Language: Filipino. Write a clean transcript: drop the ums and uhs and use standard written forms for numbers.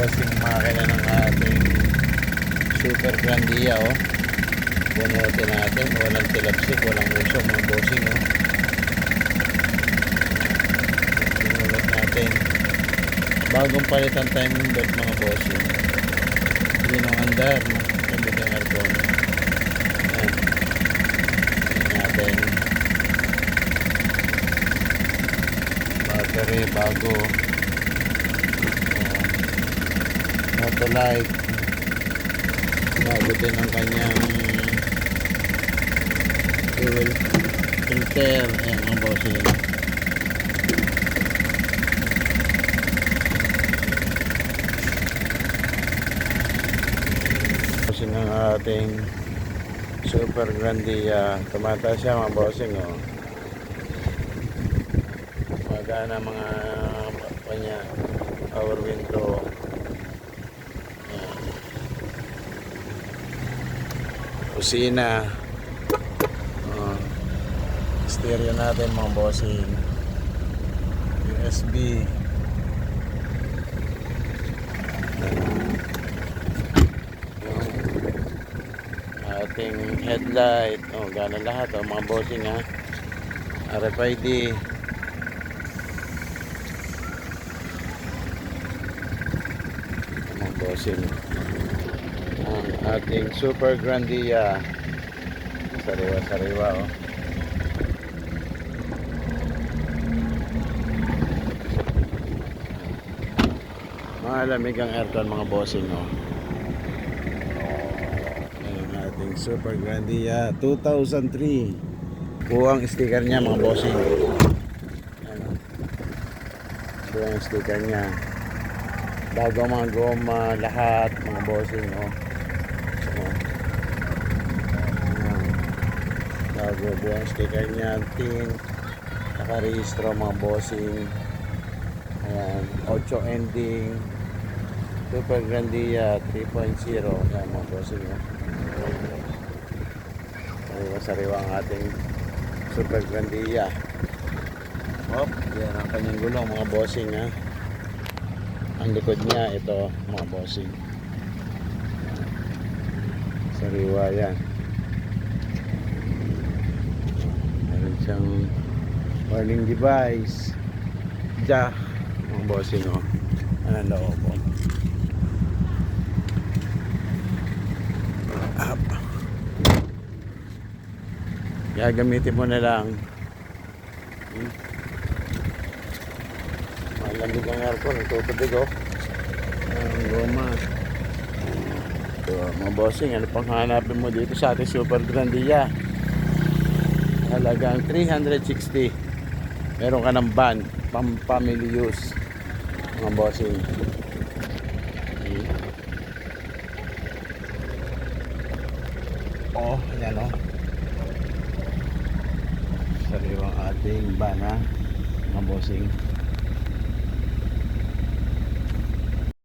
bossing makina ng ating Super Grandia, oh. Bunutin natin, walang tilapsik, walang uso mga bossing, oh. Binunot natin. Bagong palitan timing belt mga bossing. Hindi nung andar, hindi ng aircon. Ayan. Ayan natin. Battery bago. Motolight. Bago din ang kanyang fuel filter. Ayan mga bossing. Bossing ang ating Super Grandia. Tumataas siya mga bossing, oh. Magana mga kanya power window. Kusina. Stereo natin mga bossing. USB. Ating headlight. Oh, gana lahat, oh, mga bossing, ha. RFID. Mga bossing. Ang ating Super Grandia. Sariwa-sariwa, oh. Malamig ang aircon mga bossing, oh. Ayan ating Super Grandia 2003. Buwang sticker niya mga bossing. Ayan, oh. Buwang sticker niya. Bago mga goma lahat mga bossing, oh. Bago buwang sticker niya, tin, nakarehistro mga bossing. Ayan, 8 ending Super Grandia 3.0. Ayan mga bossing, oh. Sariwa-sariwa ang ating Super Grandia. Hop, yan ang kanyang gulong mga bossing, ha. Ang likod niya ito mga bossing. Sariwa yan. Meron siyang warning device, jack mga bossing, oh. Anong loob, oh. Up. Gagamitin mo na lang. Malamig ang aircon, tutubig, oh. Ang goma. So, mga bossing, ano pang hanapin mo dito sa ating Super Grandia? Halagang 360. Meron ka ng van, pang family use mga bossing. Oh, yan, oh. Sariwang ating van, ha, mga bossing.